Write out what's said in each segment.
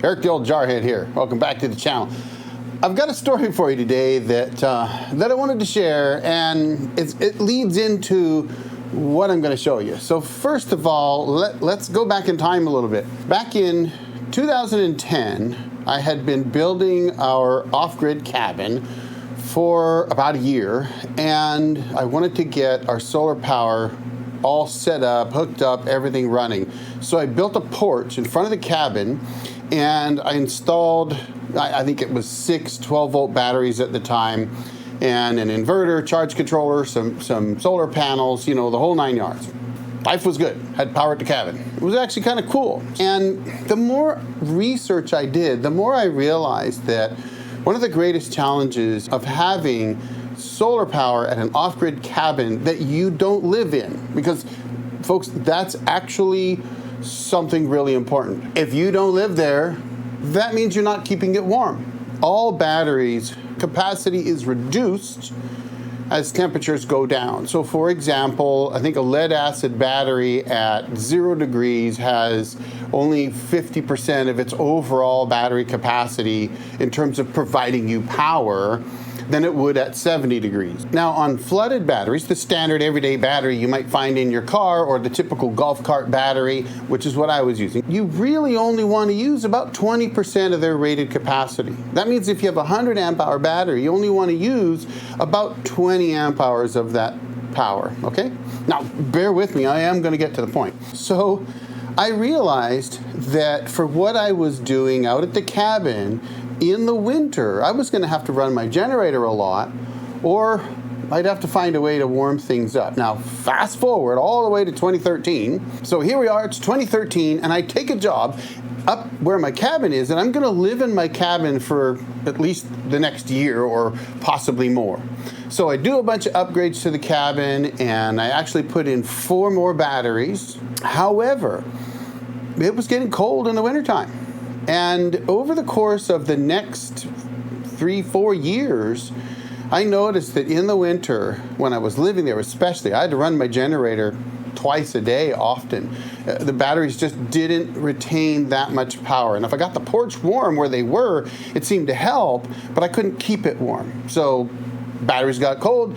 Eric the Old Jarhead here. Welcome back to the channel. I've got a story for you today that I wanted to share, and it leads into what I'm going to show you. So first of all, let's go back in time a little bit. Back in 2010, I had been building our off-grid cabin for about a year, and I wanted to get our solar power all set up, hooked up, everything running. So I built a porch in front of the cabin, and I installed, I think it was 6 12-volt batteries at the time, and an inverter, charge controller, some solar panels, you know, the whole 9 yards. Life was good. Had power at the cabin. It was actually kind of cool. And the more research I did, the more I realized that one of the greatest challenges of having solar power at an off-grid cabin that you don't live in, because folks, that's actually something really important. If you don't live there, that means you're not keeping it warm. All batteries' capacity is reduced as temperatures go down. So for example, I think a lead acid battery at 0 degrees has only 50% of its overall battery capacity in terms of providing you power than it would at 70 degrees. Now on flooded batteries, the standard everyday battery you might find in your car, or the typical golf cart battery, which is what I was using, you really only want to use about 20% of their rated capacity. That means if you have a 100 amp hour battery, you only want to use about 20 amp hours of that power, okay? Now, bear with me, I am going to get to the point. So I realized that for what I was doing out at the cabin, in the winter, I was going to have to run my generator a lot, or I'd have to find a way to warm things up. Now, fast forward all the way to 2013. So here we are, it's 2013, and I take a job up where my cabin is, and I'm going to live in my cabin for at least the next year or possibly more. So I do a bunch of upgrades to the cabin, and I actually put in 4 more batteries. However, it was getting cold in the wintertime. And over the course of the next 3-4 years, I noticed that in the winter, when I was living there especially, I had to run my generator twice a day often. The batteries just didn't retain that much power. And if I got the porch warm where they were, it seemed to help, but I couldn't keep it warm. So batteries got cold,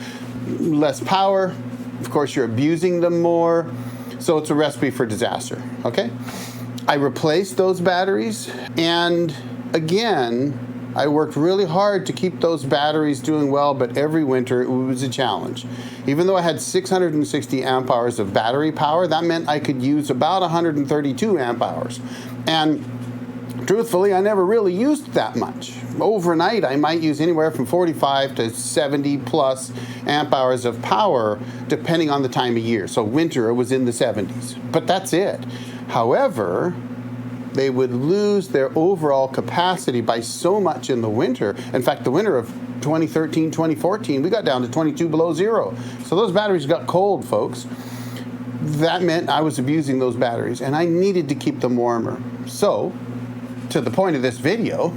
less power. Of course, you're abusing them more. So it's a recipe for disaster, okay? I replaced those batteries, and again, I worked really hard to keep those batteries doing well, but every winter it was a challenge. Even though I had 660 amp hours of battery power, that meant I could use about 132 amp hours. And truthfully, I never really used that much. Overnight, I might use anywhere from 45 to 70 plus amp hours of power, depending on the time of year. So winter, it was in the 70s, but that's it. However, they would lose their overall capacity by so much in the winter. In fact, the winter of 2013, 2014, we got down to 22 below zero. So those batteries got cold, folks. That meant I was abusing those batteries, and I needed to keep them warmer. So, to the point of this video,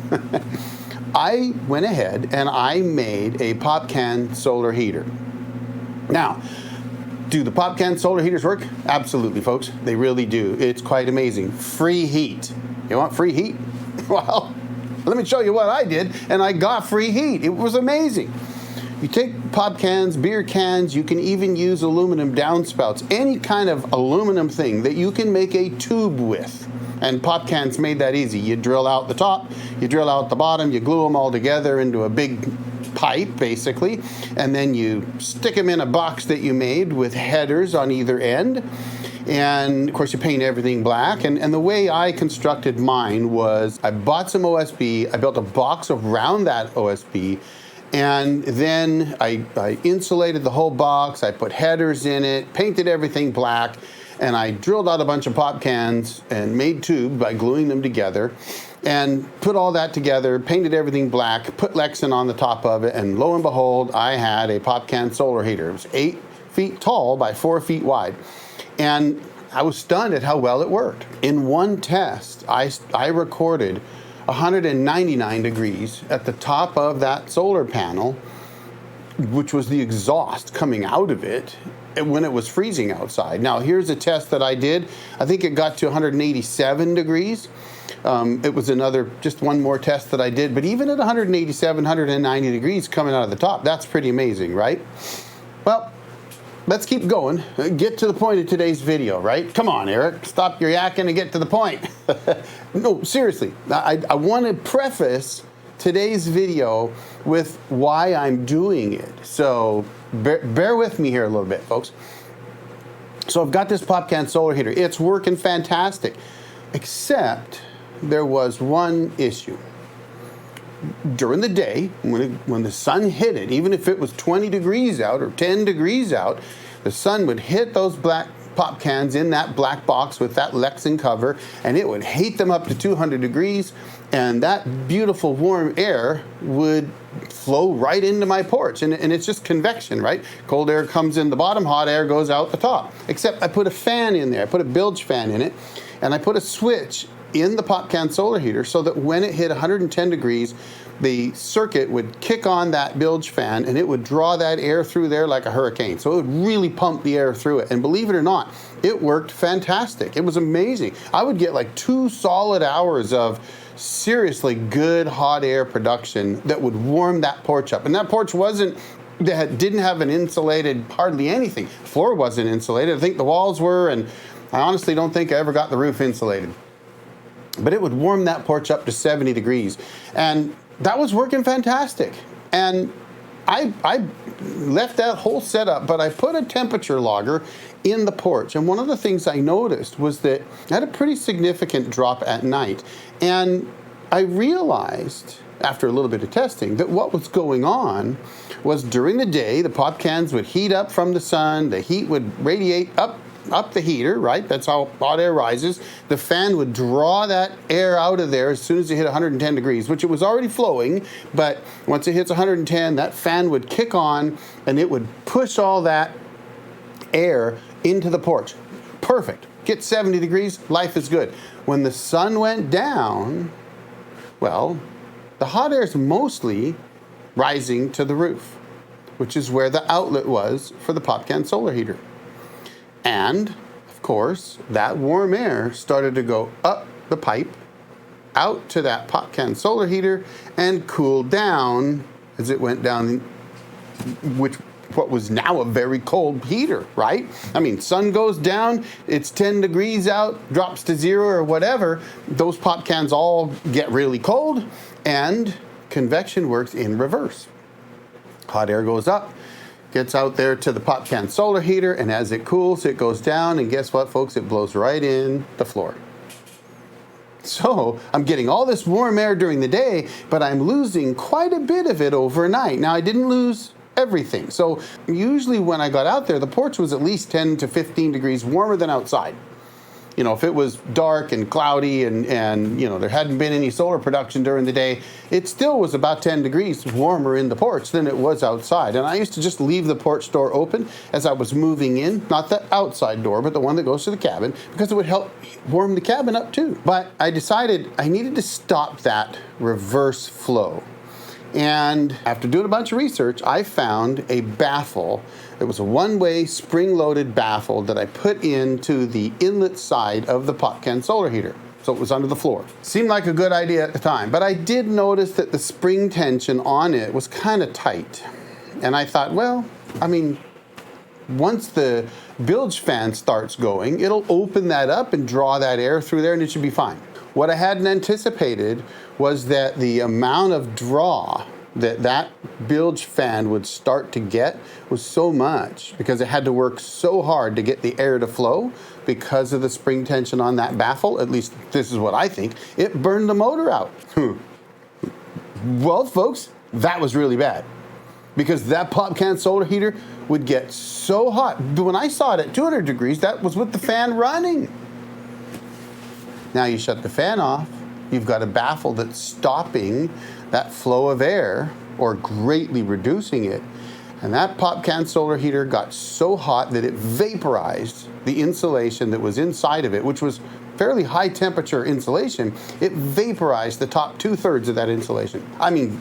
I went ahead and I made a PopCan solar heater. Now, do the PopCan solar heaters work? Absolutely, folks. They really do. It's quite amazing. Free heat. You want free heat? Well, let me show you what I did, and I got free heat. It was amazing. You take pop cans, beer cans, you can even use aluminum downspouts, any kind of aluminum thing that you can make a tube with. And pop cans made that easy. You drill out the top, you drill out the bottom, you glue them all together into a big pipe, basically, and then you stick them in a box that you made with headers on either end. And of course you paint everything black. And the way I constructed mine was I bought some OSB, I built a box around that OSB, and then I insulated the whole box, I put headers in it, painted everything black, and I drilled out a bunch of pop cans and made tubes by gluing them together, and put all that together, painted everything black, put Lexan on the top of it, and lo and behold, I had a PopCan solar heater. It was 8 feet tall by 4 feet wide. And I was stunned at how well it worked. In one test, I recorded 199 degrees at the top of that solar panel, which was the exhaust coming out of it when it was freezing outside. Now, here's a test that I did. I think it got to 187 degrees. It was just one more test that I did. But even at 187, 190 degrees coming out of the top, that's pretty amazing, right? Well, let's keep going. Get to the point of today's video, right? Come on, Eric. Stop your yakking and get to the point. No, seriously. I want to preface today's video with why I'm doing it. So bear with me here a little bit, folks. So I've got this PopCan solar heater. It's working fantastic, except there was one issue. During the day, when the sun hit it, even if it was 20 degrees out or 10 degrees out, the sun would hit those black pop cans in that black box with that Lexan cover, and it would heat them up to 200 degrees, and that beautiful warm air would flow right into my porch. And it's just convection, right? Cold air comes in the bottom, hot air goes out the top. Except I put a fan in there. I put a bilge fan in it, and I put a switch in the PopCan solar heater so that when it hit 110 degrees, the circuit would kick on that bilge fan and it would draw that air through there like a hurricane. So it would really pump the air through it. And believe it or not, it worked fantastic. It was amazing. I would get like 2 solid hours of seriously good hot air production that would warm that porch up. And that porch didn't have an insulated, hardly anything. The floor wasn't insulated. I think the walls were, and I honestly don't think I ever got the roof insulated. But it would warm that porch up to 70 degrees. And that was working fantastic. And I left that whole setup, but I put a temperature logger in the porch. And one of the things I noticed was that I had a pretty significant drop at night. And I realized, after a little bit of testing, that what was going on was during the day, the pop cans would heat up from the sun, the heat would radiate up the heater, right? That's how hot air rises. The fan would draw that air out of there as soon as it hit 110 degrees, which it was already flowing, but once it hits 110, that fan would kick on and it would push all that air into the porch. Perfect. Get 70 degrees, life is good. When the sun went down, well, the hot air is mostly rising to the roof, which is where the outlet was for the PopCan solar heater. And, of course, that warm air started to go up the pipe, out to that PopCan solar heater, and cool down as it went down, what was now a very cold heater, right? I mean, sun goes down, it's 10 degrees out, drops to 0 or whatever, those pop cans all get really cold, and convection works in reverse. Hot air goes up, gets out there to the PopCan solar heater, and as it cools, it goes down, and guess what, folks? It blows right in the floor. So I'm getting all this warm air during the day, but I'm losing quite a bit of it overnight. Now, I didn't lose everything. So usually when I got out there, the porch was at least 10 to 15 degrees warmer than outside. You know, if it was dark and cloudy and you know, there hadn't been any solar production during the day, it still was about 10 degrees warmer in the porch than it was outside. And I used to just leave the porch door open as I was moving in, not the outside door, but the one that goes to the cabin, because it would help warm the cabin up too. But I decided I needed to stop that reverse flow. And after doing a bunch of research, I found a baffle. It was a one-way spring-loaded baffle that I put into the inlet side of the PopCan solar heater. So it was under the floor. Seemed like a good idea at the time, but I did notice that the spring tension on it was kind of tight. And I thought, well, I mean, once the bilge fan starts going, it'll open that up and draw that air through there and it should be fine. What I hadn't anticipated was that the amount of draw that bilge fan would start to get was so much because it had to work so hard to get the air to flow because of the spring tension on that baffle. At least this is what I think. It burned the motor out. Well, folks, that was really bad because that PopCan solar heater would get so hot. When I saw it at 200 degrees, that was with the fan running. Now you shut the fan off, you've got a baffle that's stopping that flow of air or greatly reducing it. And that PopCan solar heater got so hot that it vaporized the insulation that was inside of it, which was fairly high temperature insulation. It vaporized the top 2/3 of that insulation. I mean,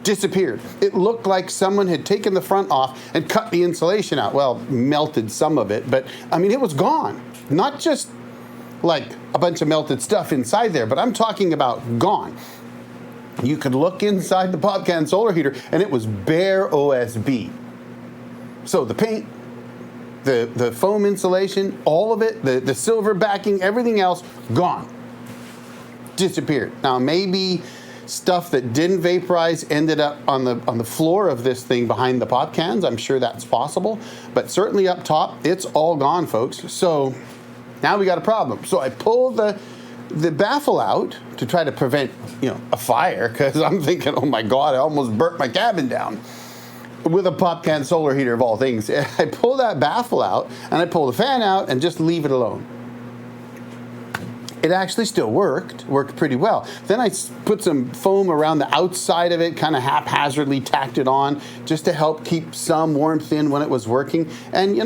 disappeared. It looked like someone had taken the front off and cut the insulation out. Well, melted some of it, but I mean, it was gone. Not just like a bunch of melted stuff inside there, but I'm talking about gone. You could look inside the PopCan solar heater and it was bare OSB. So the paint, the foam insulation, all of it, the silver backing, everything else, gone. Disappeared. Now maybe stuff that didn't vaporize ended up on the floor of this thing behind the pop cans. I'm sure that's possible, but certainly up top, it's all gone, folks. So now we got a problem. So I pulled the baffle out to try to prevent, a fire, because I'm thinking, oh my God, I almost burnt my cabin down with a PopCan solar heater of all things. I pull that baffle out and I pull the fan out and just leave it alone. It actually still worked pretty well. Then I put some foam around the outside of it, kind of haphazardly tacked it on just to help keep some warmth in when it was working. And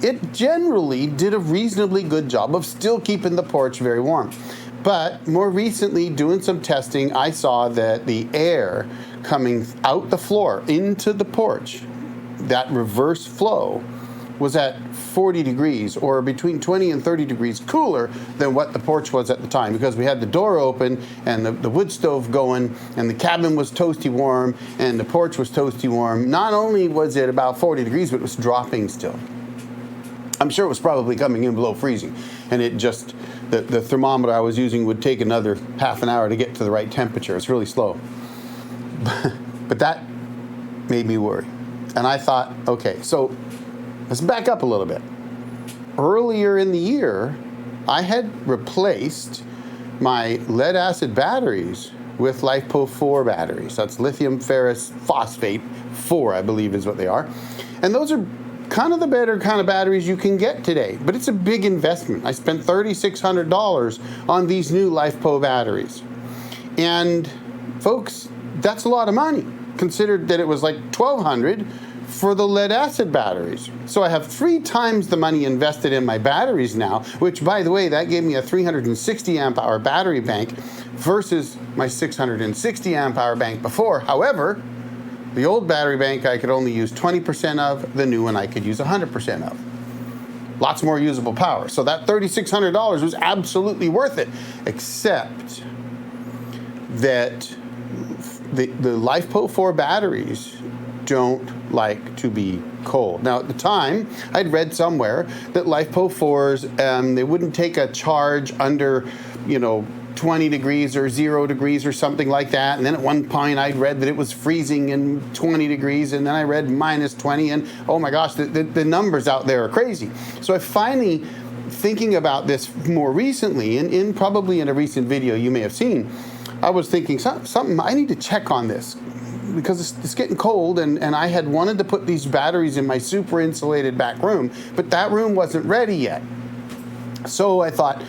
it generally did a reasonably good job of still keeping the porch very warm. But more recently, doing some testing, I saw that the air coming out the floor into the porch, that reverse flow, was at 40 degrees or between 20 and 30 degrees cooler than what the porch was at the time, because we had the door open and the wood stove going and the cabin was toasty warm and the porch was toasty warm. Not only was it about 40 degrees, but it was dropping still. I'm sure it was probably coming in below freezing, and it just, the thermometer I was using would take another half an hour to get to the right temperature. It's really slow. But that made me worry. And I thought, okay, so let's back up a little bit. Earlier in the year, I had replaced my lead acid batteries with LiFePO 4 batteries. That's lithium ferrous phosphate 4, I believe is what they are. And those are kind of the better kind of batteries you can get today, but it's a big investment. I spent $3,600 on these new LiFePO batteries. And folks, that's a lot of money, considered that it was like $1,200 for the lead acid batteries. So I have 3 times the money invested in my batteries now, which, by the way, that gave me a 360 amp hour battery bank versus my 660 amp hour bank before. However, the old battery bank I could only use 20% of, the new one I could use 100% of. Lots more usable power. So that $3,600 was absolutely worth it, except that the LiFePO 4 batteries don't like to be cold. Now, at the time, I'd read somewhere that LiFePO 4s, they wouldn't take a charge under, 20 degrees or 0 degrees or something like that. And then at one point I'd read that it was freezing in 20 degrees, and then I read minus 20, and oh my gosh, the numbers out there are crazy. So I finally, thinking about this more recently, and probably in a recent video you may have seen, I was thinking something, I need to check on this, because it's getting cold, and I had wanted to put these batteries in my super insulated back room, but that room wasn't ready yet. So I thought,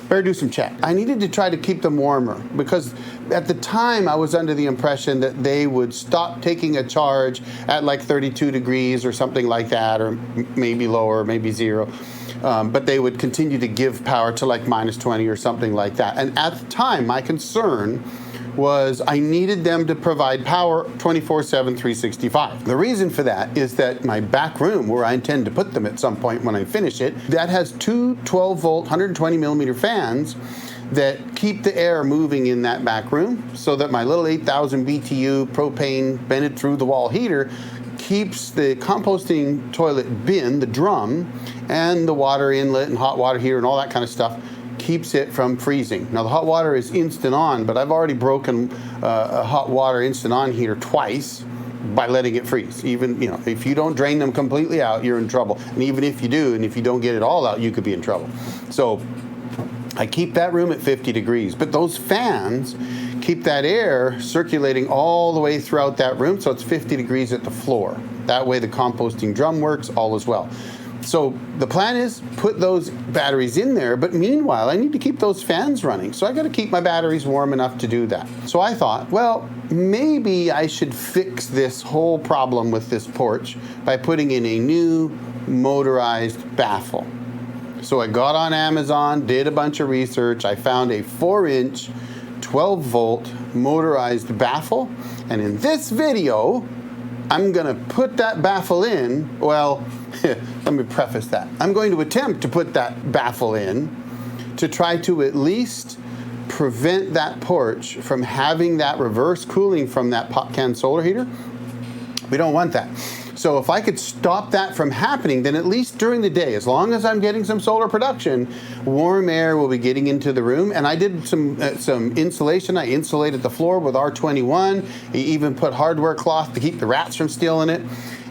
better do some check. I needed to try to keep them warmer, because at the time I was under the impression that they would stop taking a charge at like 32 degrees or something like that, or maybe lower, maybe 0. But they would continue to give power to like minus 20 or something like that. And at the time, my concern was I needed them to provide power 24/7, 365. The reason for that is that my back room, where I intend to put them at some point when I finish it, that has 2 12-volt, 120 millimeter fans that keep the air moving in that back room, so that my little 8,000 BTU propane vented through the wall heater keeps the composting toilet bin, the drum, and the water inlet and hot water heater and all that kind of stuff, keeps it from freezing. Now the hot water is instant on, but I've already broken a hot water instant on heater twice by letting it freeze. Even, if you don't drain them completely out, you're in trouble. And even if you do, and if you don't get it all out, you could be in trouble. So I keep that room at 50 degrees, but those fans keep that air circulating all the way throughout that room, so it's 50 degrees at the floor. That way the composting drum works, all as well. So the plan is put those batteries in there, but meanwhile I need to keep those fans running. So I got to keep my batteries warm enough to do that. So I thought, well, maybe I should fix this whole problem with this porch by putting in a new motorized baffle. So I got on Amazon, did a bunch of research. I found a 4-inch, 12-volt motorized baffle. And in this video, I'm going to put that baffle in. Well, let me preface that. I'm going to attempt to put that baffle in to try to at least prevent that porch from having that reverse cooling from that pop can solar heater. We don't want that. So if I could stop that from happening, then at least during the day, as long as I'm getting some solar production, warm air will be getting into the room. And I did some insulation. I insulated the floor with R21. I even put hardware cloth to keep the rats from stealing it.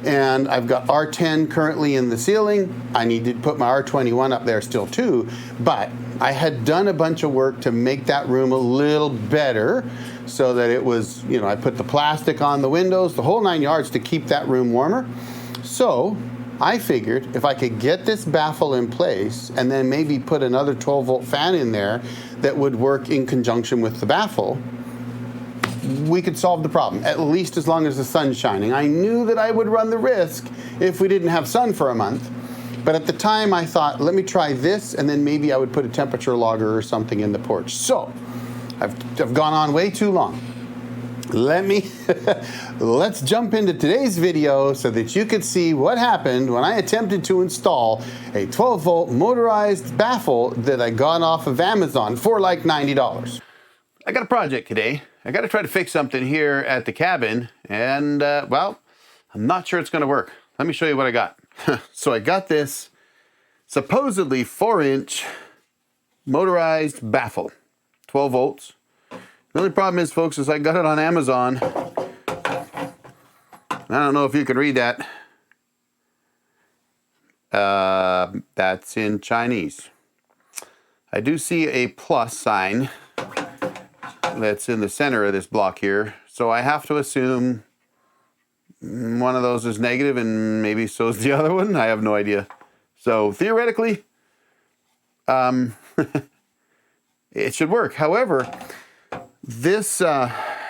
And I've got R10 currently in the ceiling. I need to put my R21 up there still too. But I had done a bunch of work to make that room a little better so that it was, you know, I put the plastic on the windows, the whole 9 yards to keep that room warmer. So I figured if I could get this baffle in place and then maybe put another 12-volt fan in there that would work in conjunction with the baffle, we could solve the problem, at least as long as the sun's shining. I knew that I would run the risk if we didn't have sun for a month. But at the time I thought, let me try this, and then maybe I would put a temperature logger or something in the porch. So I've gone on way too long. Let's jump into today's video so that you could see what happened when I attempted to install a 12-volt motorized baffle that I got off of Amazon for like $90. I got a project today. I got to try to fix something here at the cabin, and well, I'm not sure it's going to work. Let me show you what I got. So I got this supposedly 4-inch motorized baffle, 12 volts. The only problem is, folks, is I got it on Amazon. I don't know if you can read that. That's in Chinese. I do see a plus sign that's in the center of this block here. So I have to assume one of those is negative and maybe so is the other one. I have no idea. So theoretically, it should work. However, this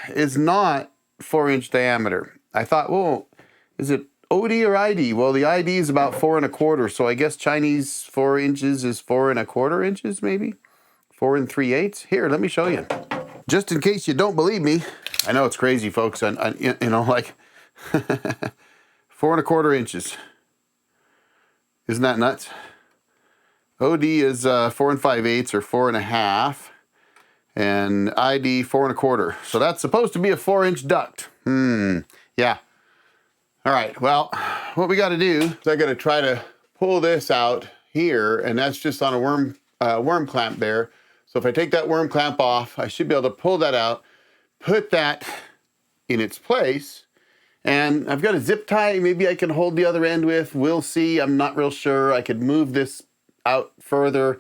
is not 4-inch diameter. I thought, well, is it OD or ID? Well, the ID is about 4 1/4. So I guess Chinese 4 inches is 4 1/4 inches, maybe 4 3/8. Here, let me show you. Just in case you don't believe me, I know it's crazy, folks. You know, like 4 1/4 inches. Isn't that nuts? OD is 4 5/8 or 4 1/2, and ID 4 1/4. So that's supposed to be a 4-inch duct. Yeah. All right. Well, what we got to do is I got to try to pull this out here, and that's just on a worm clamp there. So if I take that worm clamp off, I should be able to pull that out, put that in its place, and I've got a zip tie. Maybe I can hold the other end with. We'll see. I'm not real sure. I could move this out further.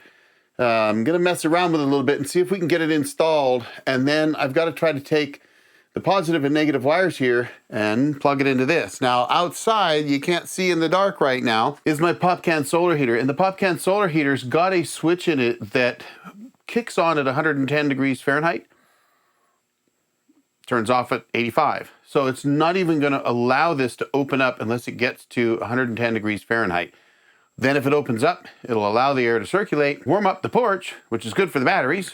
I'm going to mess around with it a little bit and see if we can get it installed. And then I've got to try to take the positive and negative wires here and plug it into this. Now outside, you can't see in the dark right now, is my pop can solar heater. And the pop can solar heater's got a switch in it that kicks on at 110 degrees Fahrenheit, turns off at 85. So it's not even going to allow this to open up unless it gets to 110 degrees Fahrenheit. Then if it opens up, it'll allow the air to circulate, warm up the porch, which is good for the batteries.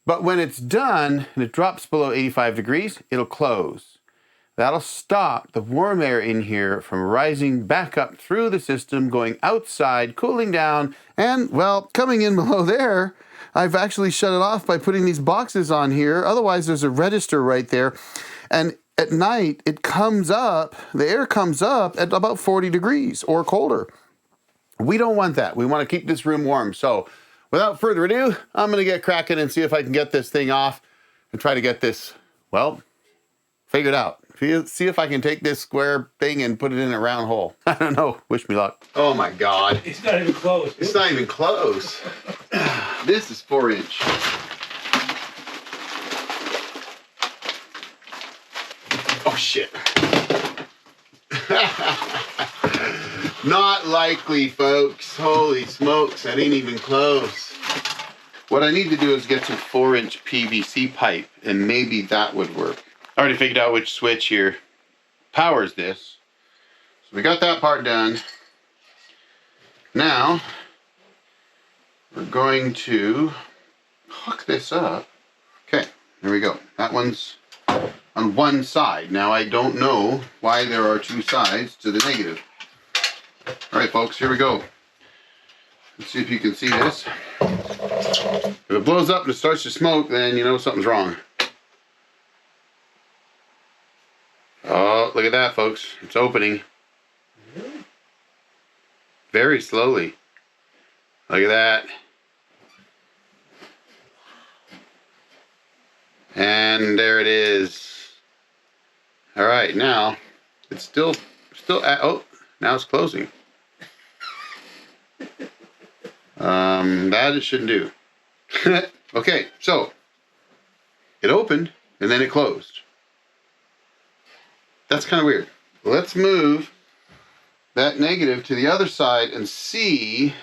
But when it's done and it drops below 85 degrees, it'll close. That'll stop the warm air in here from rising back up through the system, going outside, cooling down, and, well, coming in below there, I've actually shut it off by putting these boxes on here. Otherwise, there's a register right there. And at night, it comes up, the air comes up at about 40 degrees or colder. We don't want that. We want to keep this room warm. So without further ado, I'm going to get cracking and see if I can get this thing off and try to get this, well, figured out. See if I can take this square thing and put it in a round hole. I don't know. Wish me luck. Oh my God. It's not even close. It's not even close. This is 4-inch. Oh shit. Not likely, folks. Holy smokes, that ain't even close. What I need to do is get some 4-inch PVC pipe, and maybe that would work. I already figured out which switch here powers this. So we got that part done. Now, we're going to hook this up. Okay, there we go. That one's on one side. Now, I don't know why there are two sides to the negative. All right, folks, here we go. Let's see if you can see this. If it blows up and it starts to smoke, then you know something's wrong. Oh, look at that, folks. It's opening. Very slowly. Look at that. And there it is. All right, now it's still at, oh, now it's closing. That it shouldn't do. Okay, so it opened and then it closed. That's kind of weird. Let's move that negative to the other side and see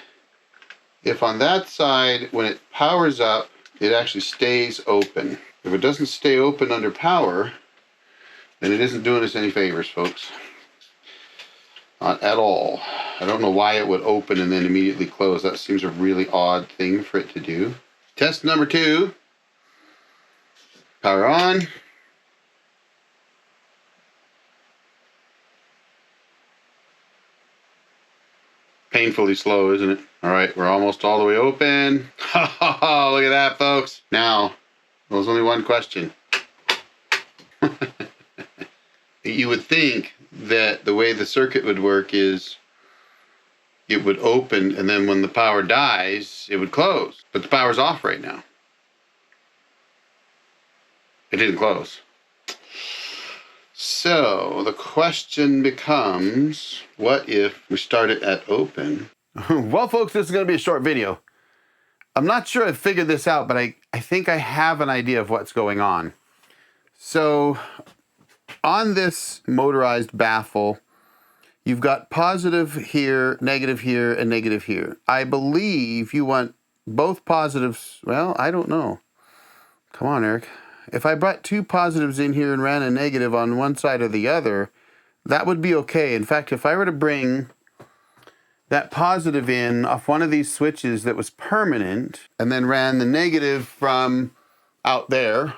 if on that side, when it powers up, it actually stays open. If it doesn't stay open under power, then it isn't doing us any favors, folks. Not at all. I don't know why it would open and then immediately close. That seems a really odd thing for it to do. Test number 2. Power on. Painfully slow, isn't it? All right, we're almost all the way open. Oh, look at that, folks. Now, there's only one question. You would think that the way the circuit would work is it would open and then when the power dies, it would close. But the power's off right now. It didn't close. So the question becomes, what if we start it at open? Well, folks, this is going to be a short video. I'm not sure I figured this out, but I think I have an idea of what's going on. So on this motorized baffle, you've got positive here, negative here, and negative here. I believe you want both positives. Well, I don't know. Come on, Eric. If I brought 2 positives in here and ran a negative on one side or the other, that would be okay. In fact, if I were to bring that positive in off one of these switches that was permanent and then ran the negative from out there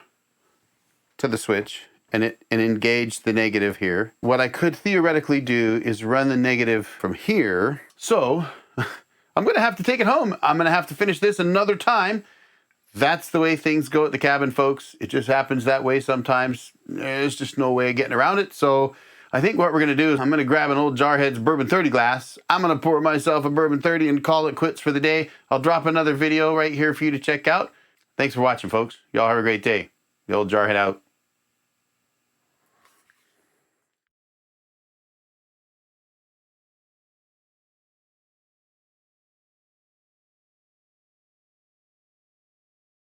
to the switch and engaged the negative here, what I could theoretically do is run the negative from here. So I'm going to have to take it home. I'm going to have to finish this another time. That's the way things go at the cabin, folks. It just happens that way sometimes. There's just no way of getting around it. So I think what we're going to do is I'm going to grab an old Jarhead's Bourbon 30 glass. I'm going to pour myself a Bourbon 30 and call it quits for the day. I'll drop another video right here for you to check out. Thanks for watching, folks. Y'all have a great day. The old Jarhead out.